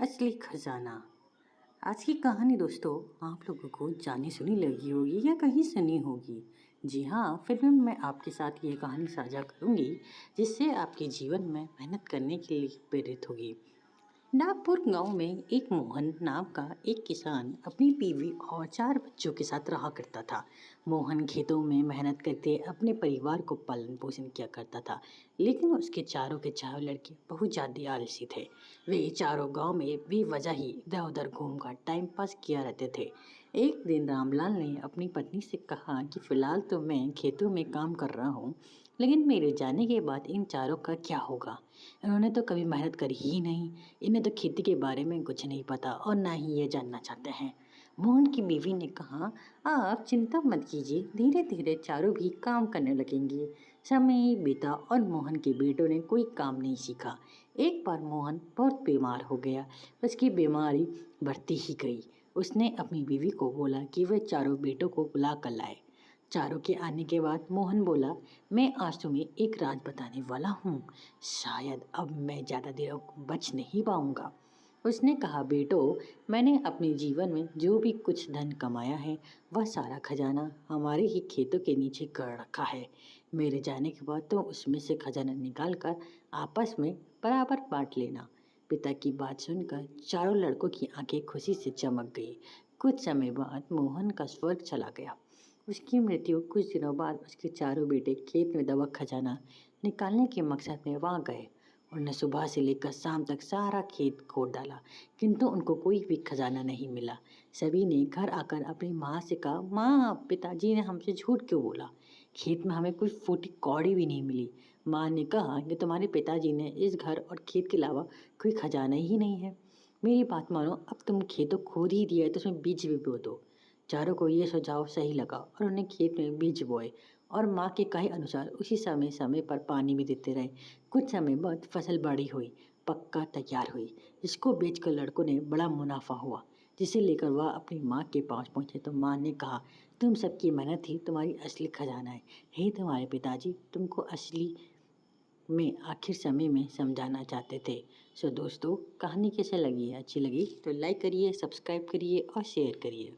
असली खजाना। आज की कहानी दोस्तों आप लोगों को जानी सुनी लगी होगी या कहीं सुनी होगी। जी हाँ, फिर भी मैं आपके साथ ये कहानी साझा करूंगी जिससे आपके जीवन में मेहनत करने के लिए प्रेरित होगी। नागपुर गांव में एक मोहन नाम का एक किसान अपनी बीवी और 4 बच्चों के साथ रहा करता था। मोहन खेतों में मेहनत करके अपने परिवार को पालन पोषण किया करता था, लेकिन उसके चारों लड़के बहुत ज़्यादा आलसी थे। वे चारों गांव में बेवजह ही इधर उधर घूमकर टाइम पास किया रहते थे। एक दिन रामलाल ने अपनी पत्नी से कहा कि फिलहाल तो मैं खेतों में काम कर रहा हूँ, लेकिन मेरे जाने के बाद इन चारों का क्या होगा। इन्होंने तो कभी मेहनत करी ही नहीं, इन्हें तो खेती के बारे में कुछ नहीं पता और ना ही ये जानना चाहते हैं। मोहन की बीवी ने कहा, आप चिंता मत कीजिए, धीरे धीरे चारों भी काम करने लगेंगे। समय बीता और मोहन के बेटों ने कोई काम नहीं सीखा। एक बार मोहन बहुत बीमार हो गया। उसकी बीमारी बढ़ती ही गई। उसने अपनी बीवी को बोला कि वह चारों बेटों को बुला कर लाए। चारों के आने के बाद मोहन बोला, मैं आज तुम्हें एक राज बताने वाला हूँ। शायद अब मैं ज़्यादा देर बच नहीं पाऊंगा। उसने कहा, बेटो, मैंने अपने जीवन में जो भी कुछ धन कमाया है वह सारा खजाना हमारे ही खेतों के नीचे कर रखा है। मेरे जाने के बाद तो उसमें से खजाना निकाल कर आपस में बराबर बांट लेना। पिता की बात सुनकर चारों लड़कों की आंखें खुशी से चमक गई। कुछ समय बाद मोहन का स्वर्ग चला गया। उसकी मृत्यु कुछ दिनों बाद उसके चारों बेटे खेत में दबा खजाना निकालने के मकसद में वहां गए। उन्होंने सुबह से लेकर शाम तक सारा खेत खोद डाला, किंतु उनको कोई भी खजाना नहीं मिला। सभी ने घर आकर अपनी माँ से कहा, माँ, पिताजी ने हमसे झूठ क्यों बोला, खेत में हमें कोई फूटी कौड़ी भी नहीं मिली। माँ ने कहा कि तुम्हारे पिताजी ने इस घर और खेत के अलावा कोई खजाना ही नहीं है। मेरी बात मानो, अब तुम खेत तो खोद ही दिया है तो उसमें बीज भी बो दो। चारों को ये सुझाव सही लगा और उन्हें खेत में बीज बोए और माँ के कहे अनुसार उसी समय समय पर पानी भी देते रहे। कुछ समय बाद फसल बड़ी हुई, पक्का तैयार हुई। इसको बेचकर लड़कों ने बड़ा मुनाफा हुआ, जिसे लेकर वह अपनी माँ के पास पहुंचे तो माँ ने कहा, तुम सबकी मेहनत ही तुम्हारी असली खजाना है। हे तुम्हारे पिताजी तुमको असली में आखिर समय में समझाना चाहते थे। सो दोस्तों, कहानी कैसे लगी? अच्छी लगी तो लाइक करिए, सब्सक्राइब करिए और शेयर करिए।